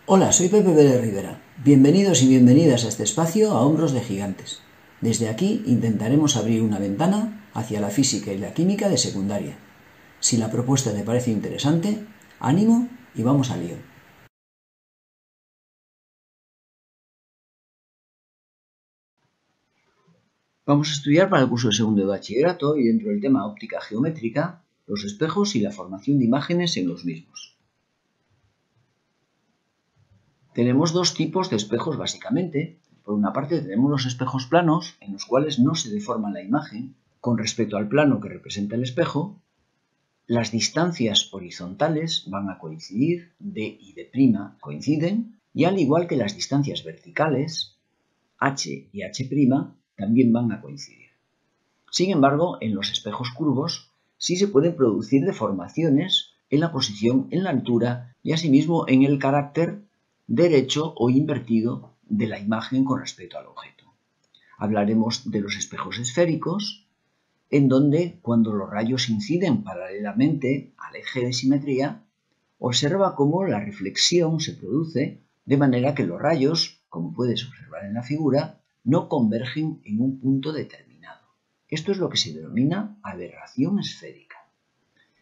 Hola, soy Pepe de Rivera. Bienvenidos y bienvenidas a este espacio a Hombros de Gigantes. Desde aquí intentaremos abrir una ventana hacia la física y la química de secundaria. Si la propuesta te parece interesante, ánimo y vamos al lío. Vamos a estudiar para el curso de segundo de bachillerato y dentro del tema óptica geométrica, los espejos y la formación de imágenes en los mismos. Tenemos dos tipos de espejos básicamente. Por una parte tenemos los espejos planos, en los cuales no se deforma la imagen con respecto al plano que representa el espejo. Las distancias horizontales van a coincidir, D y D' coinciden, y al igual que las distancias verticales, H y H' también van a coincidir. Sin embargo, en los espejos curvos sí se pueden producir deformaciones en la posición, en la altura y asimismo en el carácter derecho o invertido de la imagen con respecto al objeto. Hablaremos de los espejos esféricos, en donde cuando los rayos inciden paralelamente al eje de simetría, observa cómo la reflexión se produce de manera que los rayos, como puedes observar en la figura, no convergen en un punto determinado. Esto es lo que se denomina aberración esférica.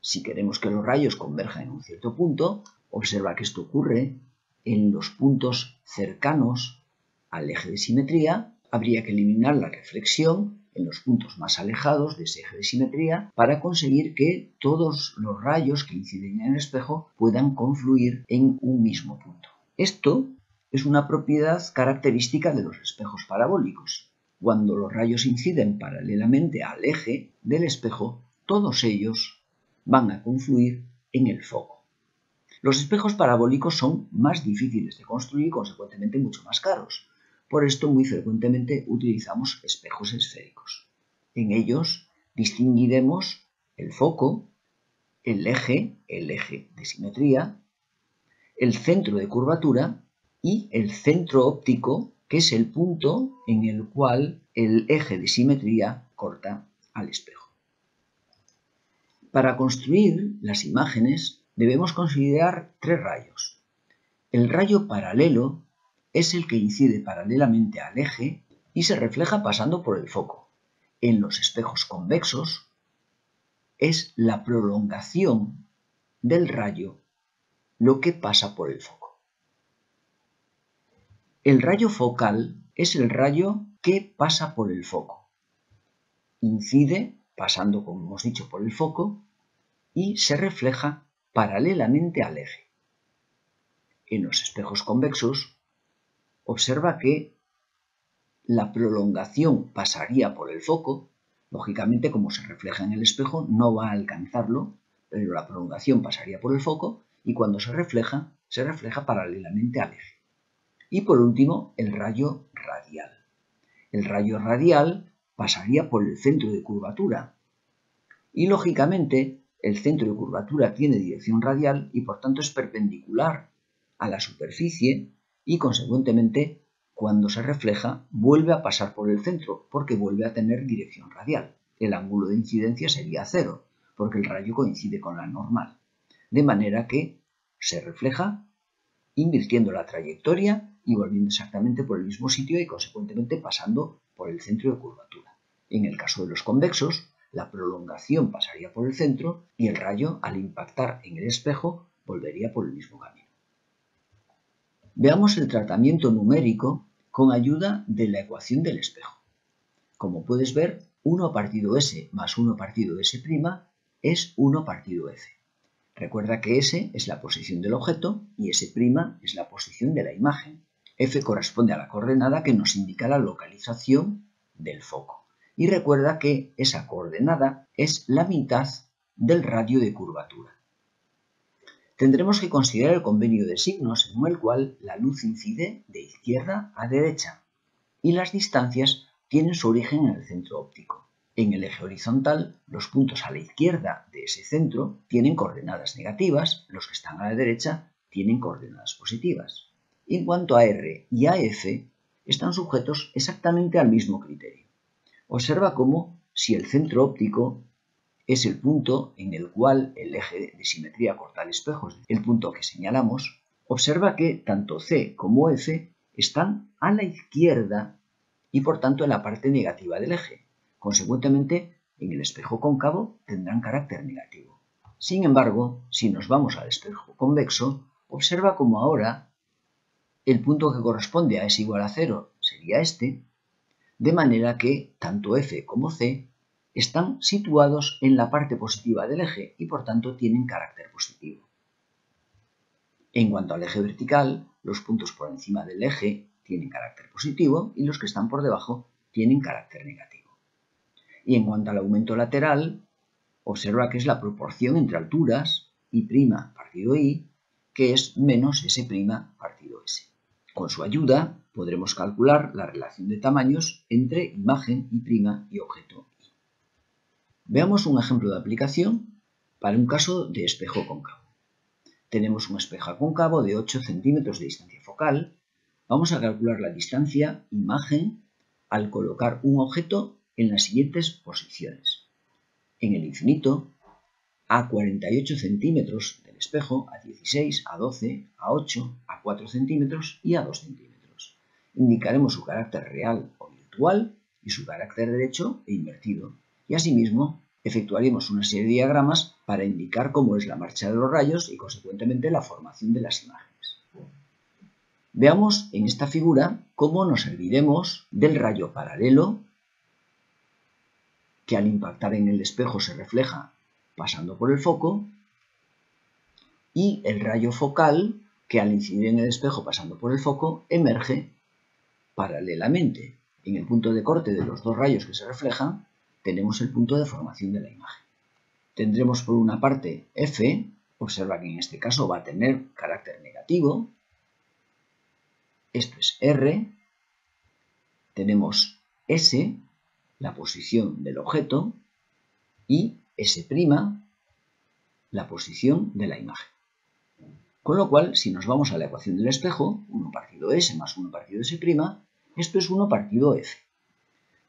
Si queremos que los rayos converjan en un cierto punto, observa que esto ocurre en los puntos cercanos al eje de simetría. Habría que eliminar la reflexión en los puntos más alejados de ese eje de simetría para conseguir que todos los rayos que inciden en el espejo puedan confluir en un mismo punto. Esto es una propiedad característica de los espejos parabólicos. Cuando los rayos inciden paralelamente al eje del espejo, todos ellos van a confluir en el foco. Los espejos parabólicos son más difíciles de construir y consecuentemente mucho más caros. Por esto muy frecuentemente utilizamos espejos esféricos. En ellos distinguiremos el foco, el eje de simetría, el centro de curvatura y el centro óptico, que es el punto en el cual el eje de simetría corta al espejo. Para construir las imágenes debemos considerar tres rayos. El rayo paralelo es el que incide paralelamente al eje y se refleja pasando por el foco. En los espejos convexos es la prolongación del rayo lo que pasa por el foco. El rayo focal es el rayo que pasa por el foco. Incide, pasando, como hemos dicho, por el foco y se refleja paralelamente al eje. En los espejos convexos, observa que la prolongación pasaría por el foco. Lógicamente, como se refleja en el espejo, no va a alcanzarlo, pero la prolongación pasaría por el foco y cuando se refleja paralelamente al eje. Y por último, el rayo radial. El rayo radial pasaría por el centro de curvatura y, lógicamente, el centro de curvatura tiene dirección radial y, por tanto, es perpendicular a la superficie y, consecuentemente, cuando se refleja, vuelve a pasar por el centro porque vuelve a tener dirección radial. El ángulo de incidencia sería 0 porque el rayo coincide con la normal. De manera que se refleja invirtiendo la trayectoria y volviendo exactamente por el mismo sitio y, consecuentemente, pasando por el centro de curvatura. En el caso de los convexos, la prolongación pasaría por el centro y el rayo, al impactar en el espejo, volvería por el mismo camino. Veamos el tratamiento numérico con ayuda de la ecuación del espejo. Como puedes ver, 1 partido S más 1 partido S' es 1 partido F. Recuerda que S es la posición del objeto y S' es la posición de la imagen. F corresponde a la coordenada que nos indica la localización del foco. Y recuerda que esa coordenada es la mitad del radio de curvatura. Tendremos que considerar el convenio de signos según el cual la luz incide de izquierda a derecha y las distancias tienen su origen en el centro óptico. En el eje horizontal, los puntos a la izquierda de ese centro tienen coordenadas negativas, los que están a la derecha tienen coordenadas positivas. En cuanto a R y a F, están sujetos exactamente al mismo criterio. Observa cómo, si el centro óptico es el punto en el cual el eje de simetría corta el espejo, el punto que señalamos, Observa que tanto C como F están a la izquierda y por tanto en la parte negativa del eje. Consecuentemente, en el espejo cóncavo tendrán carácter negativo. Sin embargo, si nos vamos al espejo convexo, observa como ahora el punto que corresponde a S igual a 0 sería este, de manera que tanto F como C están situados en la parte positiva del eje y por tanto tienen carácter positivo. En cuanto al eje vertical, los puntos por encima del eje tienen carácter positivo y los que están por debajo tienen carácter negativo. Y en cuanto al aumento lateral, observa que es la proporción entre alturas I' partido I, que es menos S' partido S. Con su ayuda podremos calcular la relación de tamaños entre imagen I' y objeto I. Veamos un ejemplo de aplicación para un caso de espejo cóncavo. Tenemos un espejo cóncavo de 8 centímetros de distancia focal. Vamos a calcular la distancia imagen al colocar un objeto en las siguientes posiciones. En el infinito, a 48 centímetros del espejo, a 16, a 12, a 8, a 4 centímetros y a 2 centímetros. Indicaremos su carácter real o virtual y su carácter derecho e invertido. Y asimismo, efectuaremos una serie de diagramas para indicar cómo es la marcha de los rayos y, consecuentemente, la formación de las imágenes. Veamos en esta figura cómo nos serviremos del rayo paralelo que al impactar en el espejo se refleja pasando por el foco, y el rayo focal que al incidir en el espejo pasando por el foco emerge paralelamente. En el punto de corte de los dos rayos que se reflejan tenemos el punto de formación de la imagen. Tendremos por una parte F, observa que en este caso va a tener carácter negativo. Esto es R. Tenemos S, la posición del objeto, y S', la posición de la imagen. Con lo cual, si nos vamos a la ecuación del espejo, 1 partido S más 1 partido S', esto es 1 partido F.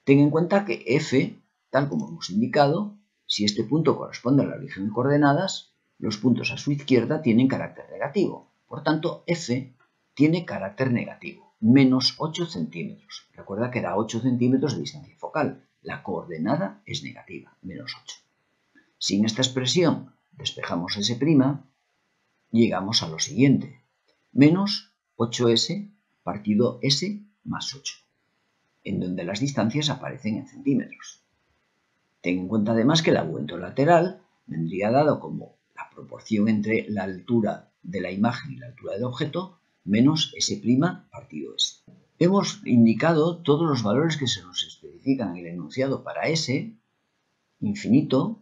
Ten en cuenta que F, tal como hemos indicado, si este punto corresponde a la origen de coordenadas, los puntos a su izquierda tienen carácter negativo. Por tanto, F tiene carácter negativo, menos 8 centímetros. Recuerda que da 8 centímetros de distancia focal. La coordenada es negativa, menos 8. Si en esta expresión despejamos S', llegamos a lo siguiente, menos 8S partido S más 8, en donde las distancias aparecen en centímetros. Ten en cuenta además que el aumento lateral vendría dado como la proporción entre la altura de la imagen y la altura del objeto menos S' partido S. Hemos indicado todos los valores que se nos especifican en el enunciado para S, infinito,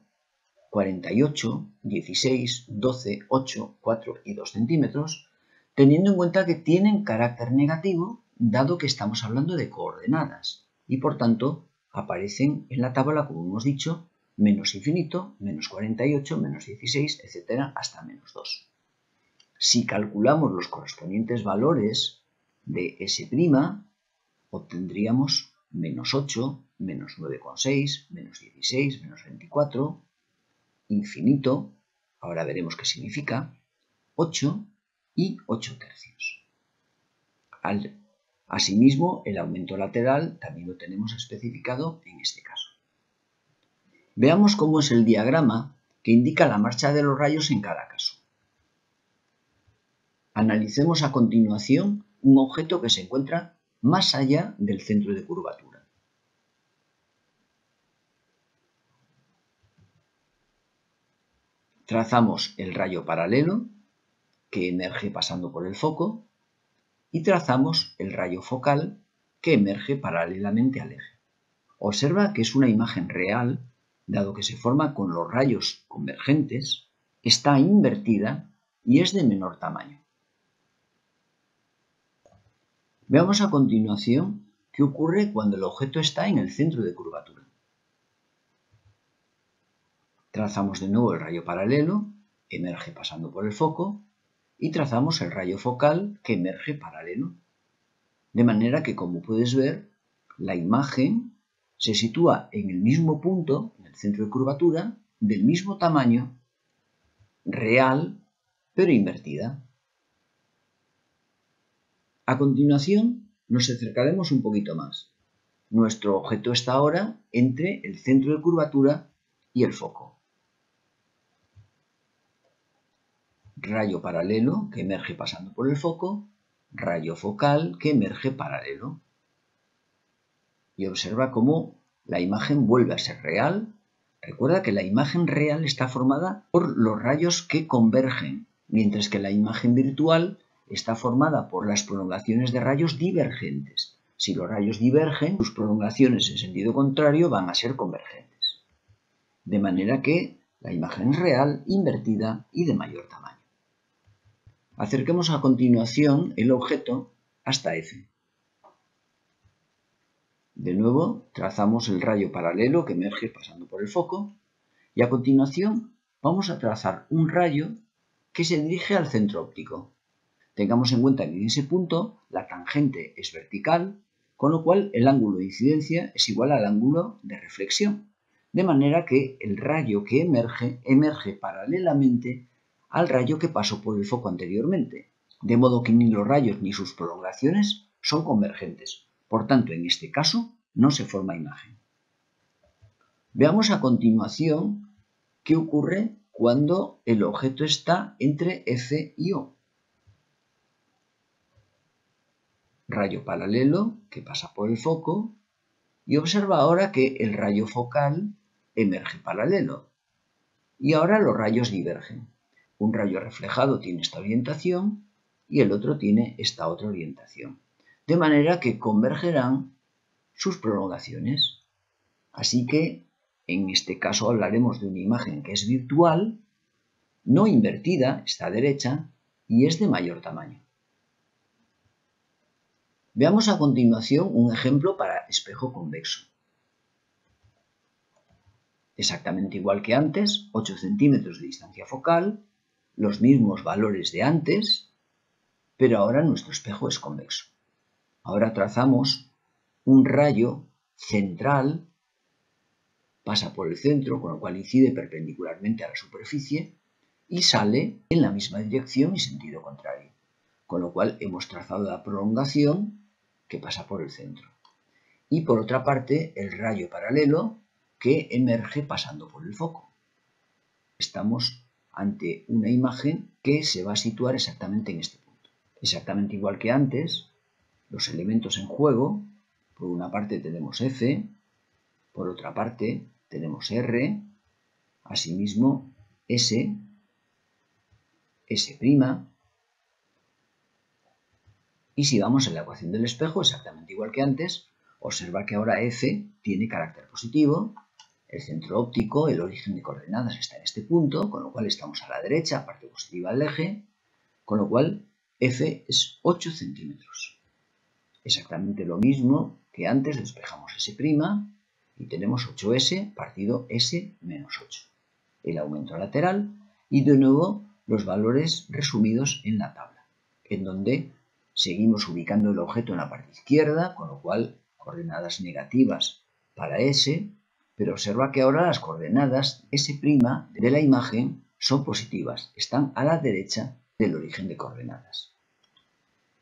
48, 16, 12, 8, 4 y 2 centímetros, teniendo en cuenta que tienen carácter negativo, dado que estamos hablando de coordenadas, y por tanto aparecen en la tabla, como hemos dicho, menos infinito, menos 48, menos 16, etc. hasta menos 2. Si calculamos los correspondientes valores de S', obtendríamos menos 8, menos 9,6, menos 16, menos 24, infinito, ahora veremos qué significa, 8 y 8 tercios. Asimismo, el aumento lateral también lo tenemos especificado en este caso. Veamos cómo es el diagrama que indica la marcha de los rayos en cada caso. Analicemos a continuación un objeto que se encuentra más allá del centro de curvatura. Trazamos el rayo paralelo que emerge pasando por el foco y trazamos el rayo focal que emerge paralelamente al eje. Observa que es una imagen real, dado que se forma con los rayos convergentes, está invertida y es de menor tamaño. Veamos a continuación qué ocurre cuando el objeto está en el centro de curvatura. Trazamos de nuevo el rayo paralelo, emerge pasando por el foco, y trazamos el rayo focal que emerge paralelo. De manera que, como puedes ver, la imagen se sitúa en el mismo punto, en el centro de curvatura, del mismo tamaño, real, pero invertida. A continuación, nos acercaremos un poquito más. Nuestro objeto está ahora entre el centro de curvatura y el foco. Rayo paralelo que emerge pasando por el foco, rayo focal que emerge paralelo. Y observa cómo la imagen vuelve a ser real. Recuerda que la imagen real está formada por los rayos que convergen, mientras que la imagen virtual está formada por las prolongaciones de rayos divergentes. Si los rayos divergen, sus prolongaciones en sentido contrario van a ser convergentes. De manera que la imagen es real, invertida y de mayor tamaño. Acerquemos a continuación el objeto hasta F. De nuevo, trazamos el rayo paralelo que emerge pasando por el foco y a continuación vamos a trazar un rayo que se dirige al centro óptico. Tengamos en cuenta que en ese punto la tangente es vertical, con lo cual el ángulo de incidencia es igual al ángulo de reflexión, de manera que el rayo que emerge paralelamente al rayo que pasó por el foco anteriormente, de modo que ni los rayos ni sus prolongaciones son convergentes. Por tanto, en este caso, no se forma imagen. Veamos a continuación qué ocurre cuando el objeto está entre F y O. Rayo paralelo que pasa por el foco y observa ahora que el rayo focal emerge paralelo. Y ahora los rayos divergen. Un rayo reflejado tiene esta orientación y el otro tiene esta otra orientación. De manera que convergerán sus prolongaciones. Así que, en este caso hablaremos de una imagen que es virtual, no invertida, está derecha, y es de mayor tamaño. Veamos a continuación un ejemplo para espejo convexo. Exactamente igual que antes, 8 centímetros de distancia focal, los mismos valores de antes, pero ahora nuestro espejo es convexo. Ahora trazamos un rayo central, pasa por el centro, con lo cual incide perpendicularmente a la superficie y sale en la misma dirección y sentido contrario, con lo cual hemos trazado la prolongación que pasa por el centro. Y por otra parte, el rayo paralelo que emerge pasando por el foco. Estamos ante una imagen que se va a situar exactamente en este punto. Exactamente igual que antes, los elementos en juego, por una parte tenemos F, por otra parte tenemos R, asimismo S, S', y si vamos en la ecuación del espejo, exactamente igual que antes, observa que ahora F tiene carácter positivo, el centro óptico, el origen de coordenadas está en este punto, con lo cual estamos a la derecha, parte positiva del eje, con lo cual F es 8 centímetros. Exactamente lo mismo que antes, despejamos S' y tenemos 8S partido S menos 8. El aumento lateral y de nuevo los valores resumidos en la tabla, en donde seguimos ubicando el objeto en la parte izquierda, con lo cual coordenadas negativas para S, pero observa que ahora las coordenadas S' de la imagen son positivas, están a la derecha del origen de coordenadas.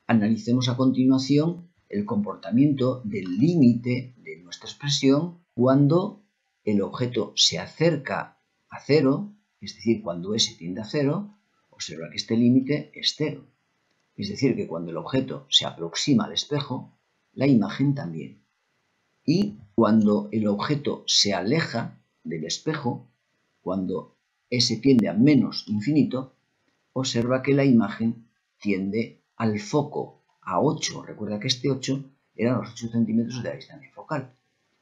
Analicemos a continuación el comportamiento del límite de nuestra expresión cuando el objeto se acerca a cero, es decir, cuando S tiende a cero, observa que este límite es cero. Es decir, que cuando el objeto se aproxima al espejo, la imagen también. Y cuando el objeto se aleja del espejo, cuando S tiende a menos infinito, observa que la imagen tiende al foco, a 8. Recuerda que este 8 eran los 8 centímetros de la distancia focal.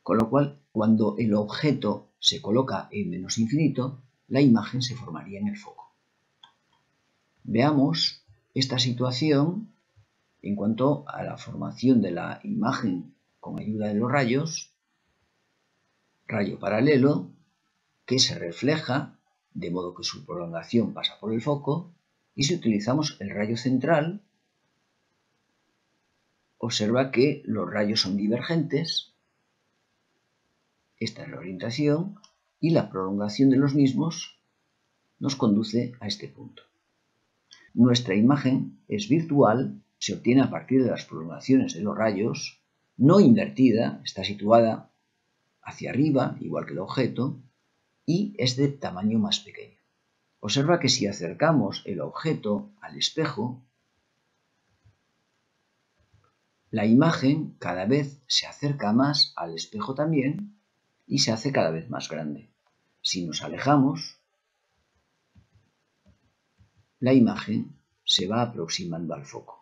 Con lo cual, cuando el objeto se coloca en menos infinito, la imagen se formaría en el foco. Veamos esta situación en cuanto a la formación de la imagen con ayuda de los rayos, rayo paralelo, que se refleja de modo que su prolongación pasa por el foco, y si utilizamos el rayo central, observa que los rayos son divergentes, esta es la orientación, y la prolongación de los mismos nos conduce a este punto. Nuestra imagen es virtual, se obtiene a partir de las prolongaciones de los rayos, no invertida, está situada hacia arriba, igual que el objeto, y es de tamaño más pequeño. Observa que si acercamos el objeto al espejo, la imagen cada vez se acerca más al espejo también y se hace cada vez más grande. Si nos alejamos, la imagen se va aproximando al foco.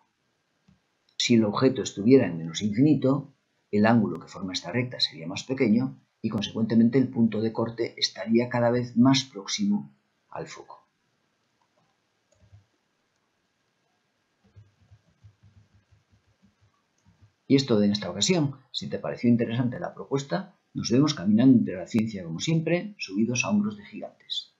Si el objeto estuviera en menos infinito, el ángulo que forma esta recta sería más pequeño y consecuentemente el punto de corte estaría cada vez más próximo al foco. Y es todo en esta ocasión. Si te pareció interesante la propuesta, nos vemos caminando entre la ciencia como siempre, subidos a hombros de gigantes.